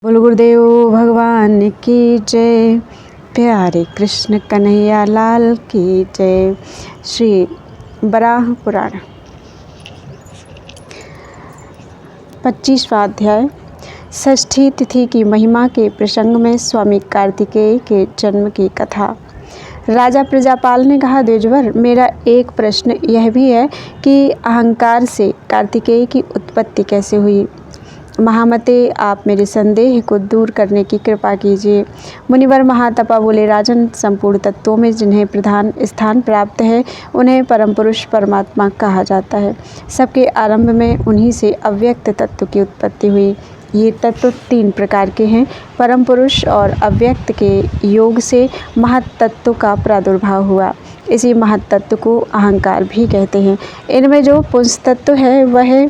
बोल गुरुदेव भगवान की जय। प्यारे कृष्ण कन्हैया लाल की जय। श्री वराह पुराण 25वां अध्याय। षष्ठी तिथि की महिमा के प्रसंग में स्वामी कार्तिकेय के जन्म की कथा। राजा प्रजापाल ने कहा, द्विजवर, मेरा एक प्रश्न यह भी है कि अहंकार से कार्तिकेय की उत्पत्ति कैसे हुई। महामते, आप मेरे संदेह को दूर करने की कृपा कीजिए। मुनिवर महातपा बोले, राजन, संपूर्ण तत्वों में जिन्हें प्रधान स्थान प्राप्त है उन्हें परम पुरुष परमात्मा कहा जाता है। सबके आरंभ में उन्हीं से अव्यक्त तत्व की उत्पत्ति हुई। ये तत्व 3 प्रकार के हैं। परम पुरुष और अव्यक्त के योग से महत तत्व का प्रादुर्भाव हुआ। इसी महत तत्व को अहंकार भी कहते हैं। इनमें जो पुंस तत्व है वह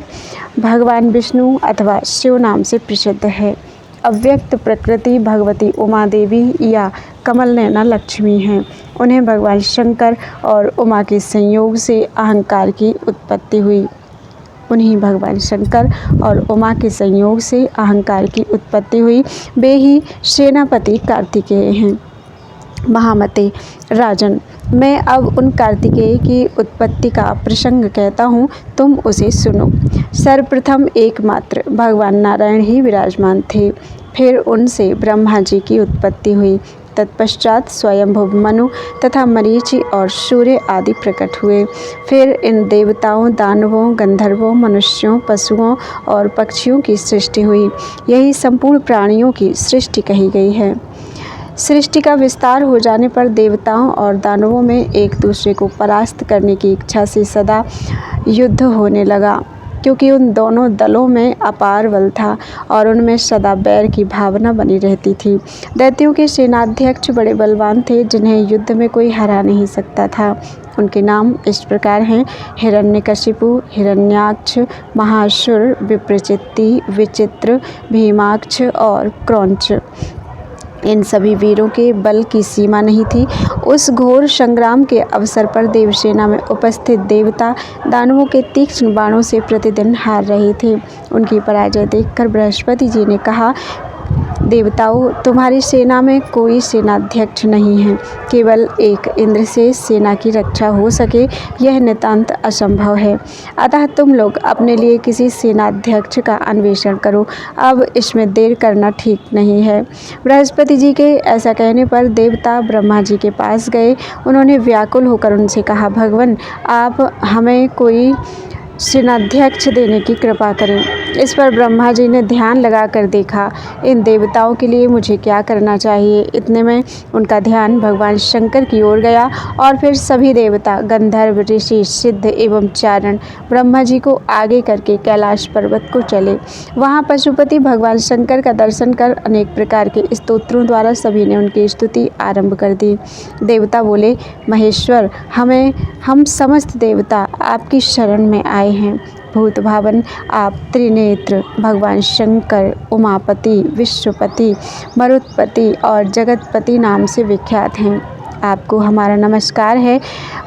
भगवान विष्णु अथवा शिव नाम से प्रसिद्ध है। अव्यक्त प्रकृति भगवती उमा देवी या कमल नयना लक्ष्मी हैं। उन्हें भगवान शंकर और उमा के संयोग से अहंकार की उत्पत्ति हुई। उन्हीं भगवान शंकर और उमा के संयोग से अहंकार की उत्पत्ति हुई। वे ही सेनापति कार्तिकेय हैं। महामते, राजन, मैं अब उन कार्तिकेय की उत्पत्ति का प्रसंग कहता हूँ, तुम उसे सुनो। सर्वप्रथम एकमात्र भगवान नारायण ही विराजमान थे। फिर उनसे ब्रह्मा जी की उत्पत्ति हुई। तत्पश्चात स्वयंभुव मनु तथा मरीचि और सूर्य आदि प्रकट हुए। फिर इन देवताओं, दानवों, गंधर्वों, मनुष्यों, पशुओं और पक्षियों की सृष्टि हुई। यही संपूर्ण प्राणियों की सृष्टि कही गई है। सृष्टि का विस्तार हो जाने पर देवताओं और दानवों में एक दूसरे को परास्त करने की इच्छा से सदा युद्ध होने लगा, क्योंकि उन दोनों दलों में अपार बल था और उनमें सदा बैर की भावना बनी रहती थी। दैत्यों के सेनाध्यक्ष बड़े बलवान थे, जिन्हें युद्ध में कोई हरा नहीं सकता था। उनके नाम इस प्रकार हैं: हिरण्यकशिपु, हिरण्याक्ष, महासुर, विप्रचित्ति, विचित्र, भीमाक्ष और क्रौंच। इन सभी वीरों के बल की सीमा नहीं थी। उस घोर संग्राम के अवसर पर देवसेना में उपस्थित देवता दानवों के तीक्ष्ण बाणों से प्रतिदिन हार रहे थे। उनकी पराजय देखकर बृहस्पति जी ने कहा, देवताओं, तुम्हारी सेना में कोई सेनाध्यक्ष नहीं है। केवल एक इंद्र से सेना की रक्षा हो सके, यह नितांत असंभव है। अतः तुम लोग अपने लिए किसी सेनाध्यक्ष का अन्वेषण करो। अब इसमें देर करना ठीक नहीं है। बृहस्पति जी के ऐसा कहने पर देवता ब्रह्मा जी के पास गए। उन्होंने व्याकुल होकर उनसे कहा, भगवान, आप हमें कोई सेनाध्यक्ष देने की कृपा करें। इस पर ब्रह्मा जी ने ध्यान लगाकर देखा, इन देवताओं के लिए मुझे क्या करना चाहिए। इतने में उनका ध्यान भगवान शंकर की ओर गया और फिर सभी देवता, गंधर्व, ऋषि, सिद्ध एवं चारण ब्रह्मा जी को आगे करके कैलाश पर्वत को चले। वहाँ पशुपति भगवान शंकर का दर्शन कर अनेक प्रकार के स्तोत्रों द्वारा सभी ने उनकी स्तुति आरंभ कर दी। देवता बोले, महेश्वर, हम समस्त देवता आपकी शरण में आए हैं। भूत भावन आप त्रिनेत्र भगवान शंकर उमापति, विश्वपति, मरुत्पति और जगतपति नाम से विख्यात हैं। आपको हमारा नमस्कार है।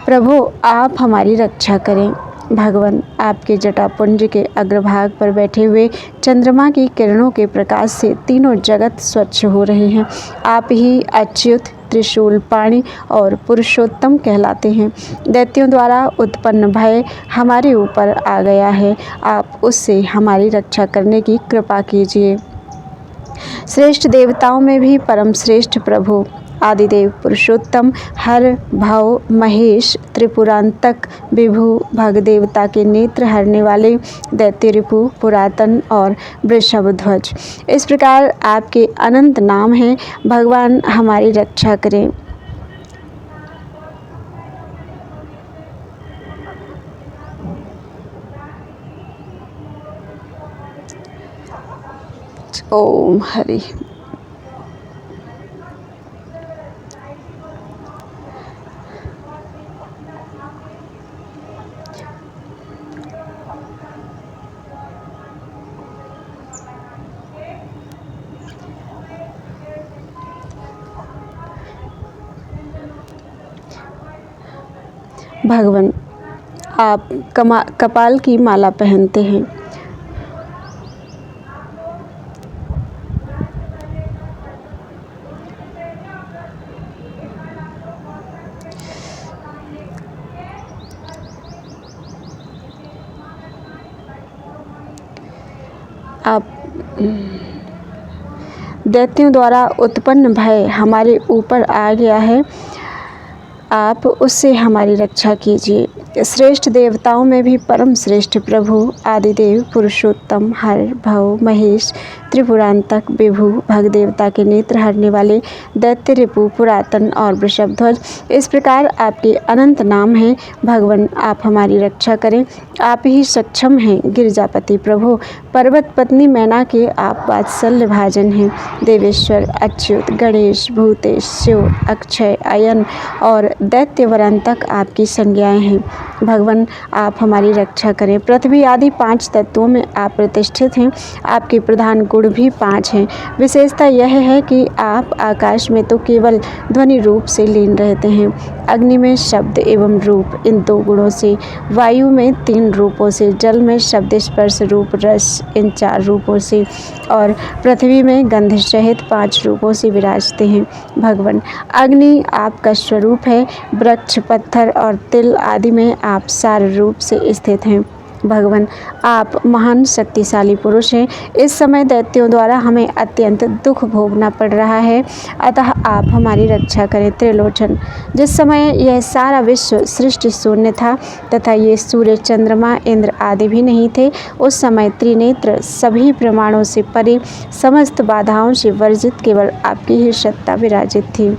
प्रभु, आप हमारी रक्षा करें। भगवान, आपके जटापुंज के अग्रभाग पर बैठे हुए चंद्रमा की किरणों के प्रकाश से तीनों जगत स्वच्छ हो रहे हैं। आप ही अच्युत, त्रिशूल पाणि और पुरुषोत्तम कहलाते हैं। दैत्यों द्वारा उत्पन्न भय हमारे ऊपर आ गया है। आप उससे हमारी रक्षा करने की कृपा कीजिए। श्रेष्ठ देवताओं में भी परम श्रेष्ठ प्रभु, आदिदेव पुरुषोत्तम, हर, भव, महेश, त्रिपुरांतक, विभु, भगदेवता के नेत्र हरने वाले, दैत्य रिपु, पुरातन और वृषभ ध्वज, इस प्रकार आपके अनंत नाम हैं। भगवान, हमारी रक्षा करें। ओम हरि। भगवान, आप कपाल की माला पहनते हैं। दैत्यों द्वारा उत्पन्न भय हमारे ऊपर आ गया है, आप उससे हमारी रक्षा कीजिए। श्रेष्ठ देवताओं में भी परम श्रेष्ठ प्रभु आदिदेव पुरुषोत्तम हर भव महेश त्रिपुरांतक विभु भग देवता के नेत्र हरने वाले दैत्य रिपु पुरातन और वृषभध्वज, इस प्रकार आपके अनंत नाम हैं। भगवान आप हमारी रक्षा करें, आप ही सक्षम हैं। गिरिजापति प्रभु पर्वत पत्नी मैना के आप वात्सल्य भाजन हैं। देवेश्वर अच्युत गणेश भूतेश शिव अक्षय अयन और दैत्यवरांतक आपकी संज्ञाएं हैं। भगवान आप हमारी रक्षा करें। पृथ्वी आदि 5 तत्वों में आप प्रतिष्ठित हैं। आपके प्रधान गुण भी 5 हैं। विशेषता यह है कि आप आकाश में तो केवल ध्वनि रूप से लीन रहते हैं, अग्नि में शब्द एवं रूप इन 2 गुणों से, वायु में 3 रूपों से, जल में शब्द स्पर्श रूप रस इन 4 रूपों से और पृथ्वी में गंध सहित 5 रूपों से विराजते हैं। भगवान अग्नि आपका स्वरूप है, वृक्ष पत्थर और तिल आदि में आप सार रूप से स्थित हैं। भगवान आप महान शक्तिशाली पुरुष हैं। इस समय दैत्यों द्वारा हमें अत्यंत दुख भोगना पड़ रहा है, अतः आप हमारी रक्षा करें। त्रिलोचन जिस समय यह सारा विश्व सृष्टि शून्य था तथा ये सूर्य चंद्रमा इंद्र आदि भी नहीं थे, उस समय त्रिनेत्र सभी प्रमाणों से परे समस्त बाधाओं से वर्जित केवल आपकी ही सत्ता विराजित थी।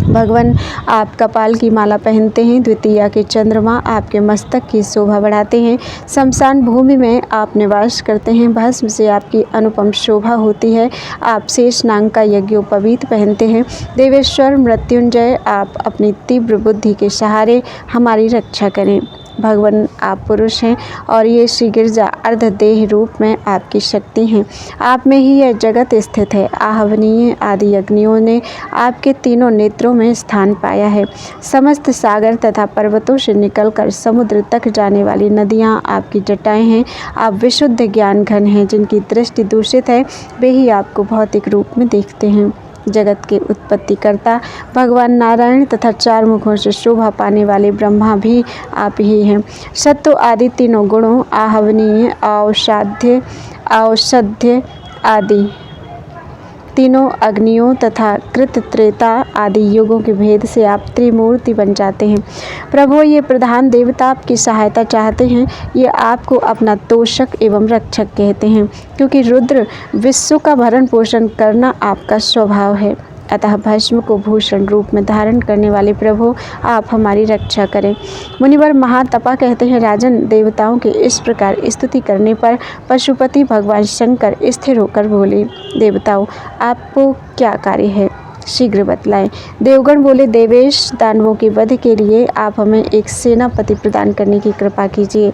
भगवान आप कपाल की माला पहनते हैं, द्वितीया के चंद्रमा आपके मस्तक की शोभा बढ़ाते हैं। शमशान भूमि में आप निवास करते हैं, भस्म से आपकी अनुपम शोभा होती है। आप शेष नाग का यज्ञोपवीत पहनते हैं। देवेश्वर मृत्युंजय आप अपनी तीव्र बुद्धि के सहारे हमारी रक्षा करें। भगवान आप पुरुष हैं और ये श्री गिरजा अर्धदेह रूप में आपकी शक्ति हैं। आप में ही यह जगत स्थित है। आहवनीय आदि अग्नियों ने आपके तीनों नेत्रों में स्थान पाया है। समस्त सागर तथा पर्वतों से निकलकर समुद्र तक जाने वाली नदियाँ आपकी जटाएं हैं। आप विशुद्ध ज्ञान घन हैं, जिनकी दृष्टि दूषित है वे ही आपको भौतिक रूप में देखते हैं। जगत के उत्पत्तिकर्ता भगवान नारायण तथा 4 मुखों से शोभा पाने वाले ब्रह्मा भी आप ही हैं। सत्व आदि तीनों गुणों आहवनीय औषध्य आदि तीनों अग्नियों तथा कृत त्रेता आदि युगों के भेद से आप त्रिमूर्ति बन जाते हैं। प्रभु ये प्रधान देवता आपकी सहायता चाहते हैं। ये आपको अपना तोषक एवं रक्षक कहते हैं, क्योंकि रुद्र विश्व का भरण पोषण करना आपका स्वभाव है। अतः भस्म को भूषण रूप में धारण करने वाले प्रभु आप हमारी रक्षा करें। मुनिवर महातपा कहते हैं, राजन देवताओं के इस प्रकार स्तुति करने पर पशुपति भगवान शंकर स्थिर होकर बोले, देवताओं आपको क्या कार्य है, शीघ्र बतलाएं। देवगण बोले, देवेश दानवों के वध के लिए आप हमें एक सेनापति प्रदान करने की कृपा कीजिए।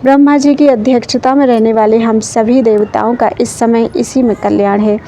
ब्रह्मा जी की अध्यक्षता में रहने वाले हम सभी देवताओं का इस समय इसी में कल्याण है।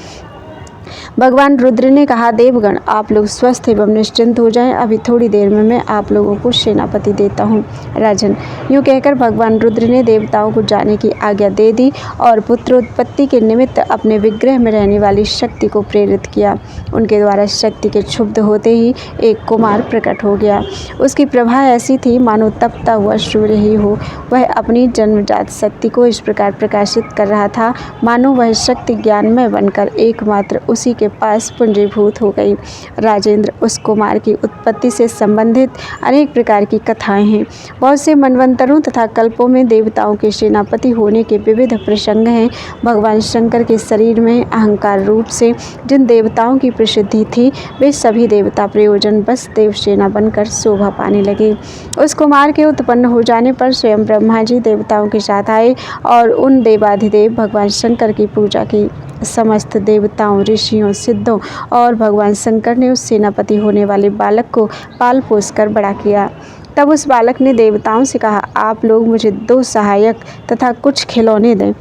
भगवान रुद्र ने कहा, देवगण आप लोग स्वस्थ एवं निश्चिंत हो जाएं, अभी थोड़ी देर में मैं आप लोगों को सेनापति देता हूँ। राजन यूँ कहकर भगवान रुद्र ने देवताओं को जाने की आज्ञा दे दी और पुत्रोत्पत्ति के निमित्त अपने विग्रह में रहने वाली शक्ति को प्रेरित किया। उनके द्वारा शक्ति के क्षुब्ध होते ही एक कुमार प्रकट हो गया। उसकी प्रभा ऐसी थी मानो तपता हुआ सूर्य ही हो। वह अपनी जन्मजात शक्ति को इस प्रकार प्रकाशित कर रहा था मानो वह शक्ति ज्ञानमय बनकर एकमात्र उसी के पास पुंजीभूत हो गई। राजेंद्र उस कुमार की उत्पत्ति से संबंधित अनेक प्रकार की कथाएं हैं। बहुत से मनवंतरों तथा कल्पों में देवताओं के सेनापति होने के विविध प्रसंग हैं। भगवान शंकर के शरीर में अहंकार रूप से जिन देवताओं की प्रसिद्धि थी वे सभी देवता प्रयोजन बस देवसेना बनकर शोभा पाने लगे। उस कुमार के उत्पन्न हो जाने पर स्वयं ब्रह्मा जी देवताओं के साथ आए और उन देवाधिदेव भगवान शंकर की पूजा की। समस्त देवताओं ऋषियों सिद्धों और भगवान शंकर ने उस सेनापति होने वाले बालक को पाल पोस कर बड़ा किया। तब उस बालक ने देवताओं से कहा, आप लोग मुझे 2 सहायक तथा कुछ खिलौने दें।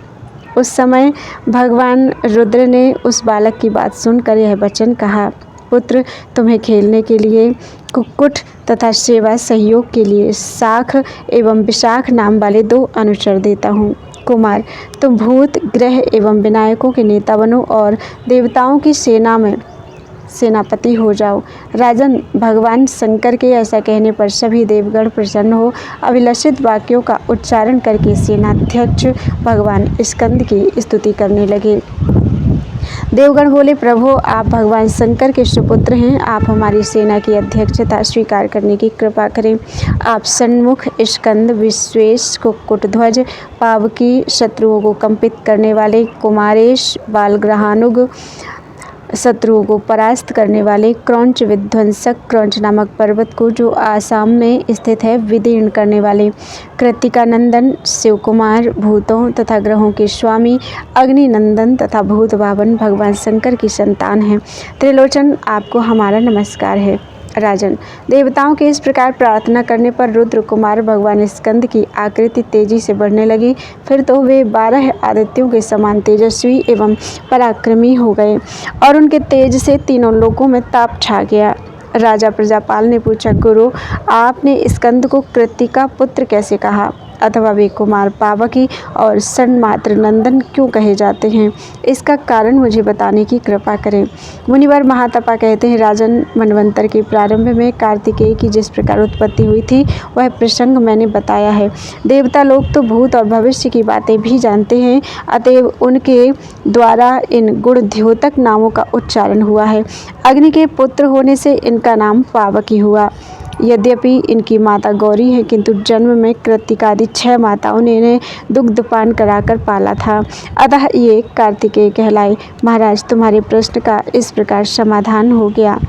उस समय भगवान रुद्र ने उस बालक की बात सुनकर यह वचन कहा, पुत्र तुम्हें खेलने के लिए कुक्कुट तथा सेवा सहयोग के लिए शाख एवं विशाख नाम वाले 2 अनुचर देता हूँ। कुमार तुम भूत ग्रह एवं विनायकों के नेता बनो और देवताओं की सेना में सेनापति हो जाओ। राजन, भगवान शंकर के ऐसा कहने पर सभी देवगण प्रसन्न हो अभिलषित वाक्यों का उच्चारण करके सेनाध्यक्ष भगवान स्कंद की स्तुति करने लगे। देवगण बोले, प्रभु आप भगवान शंकर के सुपुत्र हैं, आप हमारी सेना की अध्यक्षता स्वीकार करने की कृपा करें। आप सन्मुख स्कंद, विश्वेश कुकुटध्वज, पावकी, शत्रुओं को कंपित करने वाले कुमारेश, बालग्रहानुग, शत्रुओं को परास्त करने वाले क्रौंच विध्वंसक, क्रौंच नामक पर्वत को जो आसाम में स्थित है विदीर्ण करने वाले कृतिकानंदन, शिवकुमार, भूतों तथा ग्रहों के स्वामी अग्निनंदन तथा भूत भावन भगवान शंकर की संतान हैं। त्रिलोचन, आपको हमारा नमस्कार है। राजन, देवताओं के इस प्रकार प्रार्थना करने पर रुद्र कुमार भगवान स्कंद की आकृति तेजी से बढ़ने लगी। फिर तो वे 12 आदित्यों के समान तेजस्वी एवं पराक्रमी हो गए और उनके तेज से तीनों लोकों में ताप छा गया। राजा प्रजापाल ने पूछा, गुरु, आपने स्कंद को कृतिका पुत्र कैसे कहा, अथवा वे कुमार पावकी और सन्मात्र नंदन क्यों कहे जाते हैं? इसका कारण मुझे बताने की कृपा करें। मुनिवर महातपा कहते हैं, राजन, मनवंतर के प्रारंभ में कार्तिकेय की जिस प्रकार उत्पत्ति हुई थी वह प्रसंग मैंने बताया है। देवता लोग तो भूत और भविष्य की बातें भी जानते हैं, अतएव उनके द्वारा इन गुणद्योतक नामों का उच्चारण हुआ है। अग्नि के पुत्र होने से इनका नाम पावकी हुआ। यद्यपि इनकी माता गौरी है, किंतु जन्म में कृतिकादि 6 माताओं ने इन्हें दुग्धपान कराकर पाला था, अतः ये कार्तिकेय कहलाए। महाराज, तुम्हारे प्रश्न का इस प्रकार समाधान हो गया।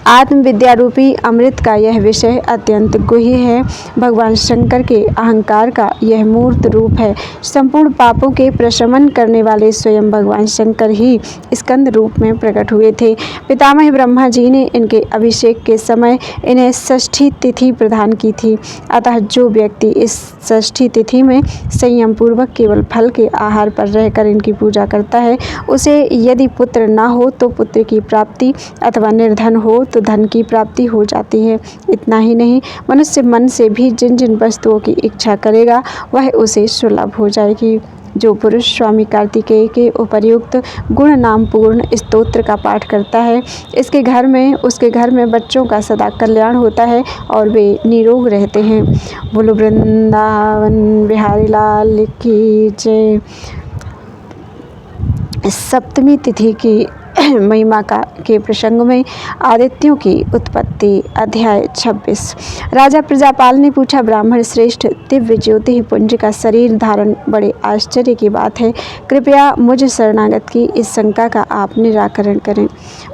आत्मविद्या रूपी अमृत का यह विषय अत्यंत गुह्य है। भगवान शंकर के अहंकार का यह मूर्त रूप है। संपूर्ण पापों के प्रशमन करने वाले स्वयं भगवान शंकर ही स्कंद रूप में प्रकट हुए थे। पितामह ब्रह्मा जी ने इनके अभिषेक के समय इन्हें षष्ठी तिथि प्रदान की थी। अतः जो व्यक्ति इस षष्ठी तिथि में संयम पूर्वक केवल फल के आहार पर रहकर इनकी पूजा करता है, उसे यदि पुत्र न हो तो पुत्र की प्राप्ति, अथवा निर्धन हो तो धन की प्राप्ति हो जाती है। इतना ही नहीं, मनुष्य मन से भी जिन जिन वस्तुओं की इच्छा करेगा वह उसे सुलभ हो जाएगी। जो पुरुष स्वामी कार्तिकेय के उपर्युक्त गुण नाम पूर्ण स्तोत्र का पाठ करता है, उसके घर में बच्चों का सदा कल्याण होता है और वे निरोग रहते हैं। बोलो वृंदावन बिहारी लाल की जय। सप्तमी तिथि की महिमा के प्रसंग में आदित्यों की उत्पत्ति। अध्याय 26। राजा प्रजापाल ने पूछा, ब्राह्मण श्रेष्ठ, दिव्य ज्योति पुंज का शरीर धारण बड़े आश्चर्य की बात है। कृपया मुझ शरणागत की इस शंका का आप निराकरण करें।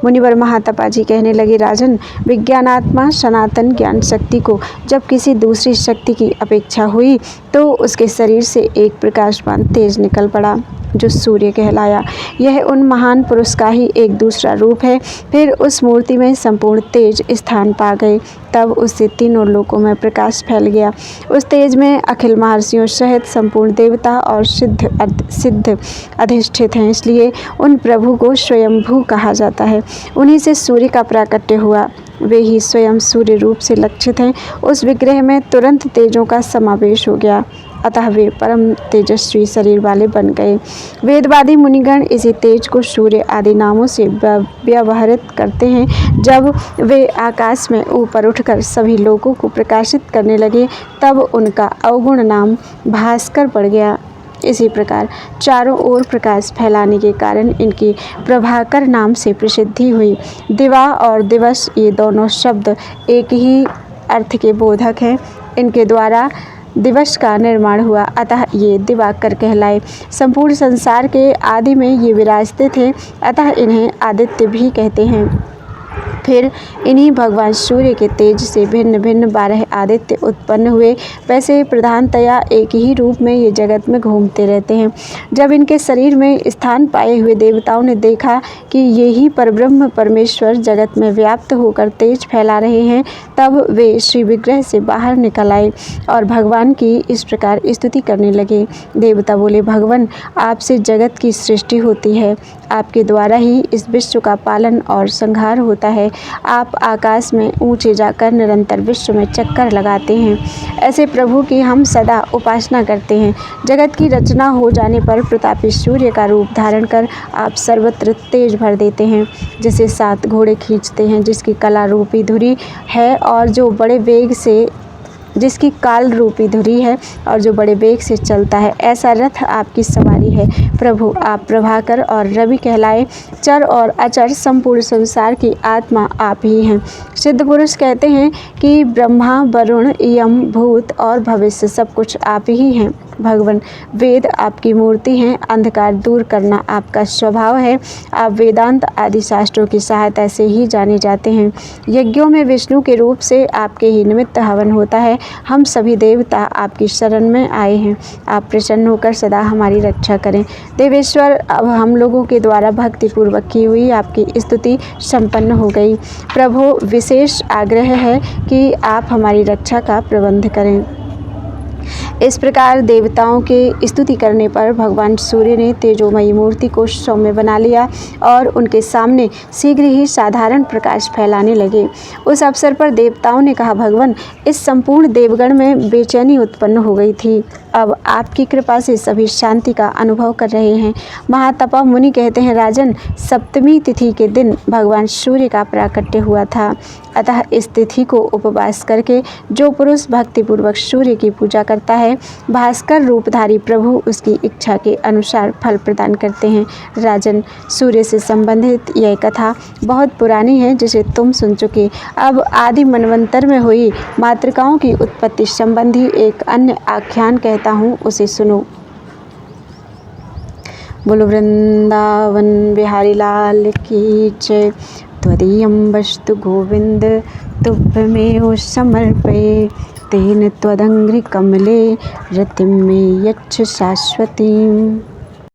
मुनिवर महातपा जी कहने लगे, राजन, विज्ञानात्मा सनातन ज्ञान शक्ति को जब किसी दूसरी शक्ति की अपेक्षा हुई तो उसके शरीर से एक प्रकाशमान तेज निकल पड़ा जो सूर्य कहलाया। यह उन महान पुरुष का ही एक दूसरा रूप है। फिर उस मूर्ति में संपूर्ण तेज स्थान पा गए। तब उससे तीनों लोकों में प्रकाश फैल गया। उस तेज में अखिल महर्षियों सहित संपूर्ण देवता और सिद्ध अधिष्ठित हैं, इसलिए उन प्रभु को स्वयंभू कहा जाता है। उन्हीं से सूर्य का प्राकट्य हुआ। वे ही स्वयं सूर्य रूप से लक्षित हैं। उस विग्रह में तुरंत तेजों का समावेश हो गया, अतः वे परम तेजस्वी शरीर वाले बन गए। वेदवादी मुनिगण इसी तेज को सूर्य आदि नामों से व्यवहृत करते हैं। जब वे आकाश में ऊपर उठकर सभी लोगों को प्रकाशित करने लगे, तब उनका अवगुण नाम भास्कर पड़ गया। इसी प्रकार चारों ओर प्रकाश फैलाने के कारण इनकी प्रभाकर नाम से प्रसिद्धि हुई। दिवा और दिवस, ये दोनों शब्द एक ही अर्थ के बोधक हैं। इनके द्वारा दिवस का निर्माण हुआ, अतः ये दिवाकर कहलाए। संपूर्ण संसार के आदि में ये विराजते थे, अतः इन्हें आदित्य भी कहते हैं। फिर इन्हीं भगवान सूर्य के तेज से भिन्न भिन्न 12 आदित्य उत्पन्न हुए। वैसे प्रधानतया एक ही रूप में ये जगत में घूमते रहते हैं। जब इनके शरीर में स्थान पाए हुए देवताओं ने देखा कि ये ही परब्रह्म परमेश्वर जगत में व्याप्त होकर तेज फैला रहे हैं, तब वे श्री विग्रह से बाहर निकल आए और भगवान की इस प्रकार स्तुति करने लगे। देवता बोले, भगवान, आपसे जगत की सृष्टि होती है, आपके द्वारा ही इस विश्व का पालन और संहार होता है। आप आकाश में ऊंचे जाकर निरंतर विश्व में चक्कर लगाते हैं। ऐसे प्रभु की हम सदा उपासना करते हैं। जगत की रचना हो जाने पर प्रतापी सूर्य का रूप धारण कर आप सर्वत्र तेज भर देते हैं। जिसे 7 घोड़े खींचते हैं, जिसकी कला रूपी धुरी है और जो बड़े वेग से जिसकी काल रूपी धुरी है और जो बड़े वेग से चलता है, ऐसा रथ आपकी सवारी है। प्रभु आप प्रभाकर और रवि कहलाए। चर और अचर संपूर्ण संसार की आत्मा आप ही हैं। सिद्ध पुरुष कहते हैं कि ब्रह्मा, वरुण, यम, भूत और भविष्य सब कुछ आप ही हैं। भगवान वेद आपकी मूर्ति हैं। अंधकार दूर करना आपका स्वभाव है। आप वेदांत आदि शास्त्रों की सहायता से ही जाने जाते हैं। यज्ञों में विष्णु के रूप से आपके ही निमित्त हवन होता है। हम सभी देवता आपकी शरण में आए हैं। आप प्रसन्न होकर सदा हमारी रक्षा करें। देवेश्वर, अब हम लोगों के द्वारा भक्तिपूर्वक की हुई आपकी स्तुति संपन्न हो गई। प्रभु, विशेष आग्रह है कि आप हमारी रक्षा का प्रबंध करें। इस प्रकार देवताओं के स्तुति करने पर भगवान सूर्य ने तेजोमयी मूर्ति को सौम्य बना लिया और उनके सामने शीघ्र ही साधारण प्रकाश फैलाने लगे। उस अवसर पर देवताओं ने कहा, भगवान, इस संपूर्ण देवगण में बेचैनी उत्पन्न हो गई थी। अब आपकी कृपा से सभी शांति का अनुभव कर रहे हैं। महातपा मुनि कहते हैं, राजन, सप्तमी तिथि के दिन भगवान सूर्य का प्राकट्य हुआ था। अतः इस तिथि को उपवास करके जो पुरुष भक्तिपूर्वक सूर्य की पूजा करता है, भास्कर रूपधारी प्रभु उसकी इच्छा के अनुसार फल प्रदान करते हैं। राजन, सूर्य से संबंधित यह कथा बहुत पुरानी है, जिसे तुम सुन चुके। अब आदि मनवंतर में हुई मातृकाओं की उत्पत्ति संबंधी एक अन्य आख्यान कहता हूँ, उसे सुनो। बोलो वृंदावन बिहारी लाल की जय। त्वदीयं वस्तु गोविंद तुभ्यमेव समर्पये। तेन त्वदङ्घ्रिकमले रतिं मे यच्छ शाश्वतीम्।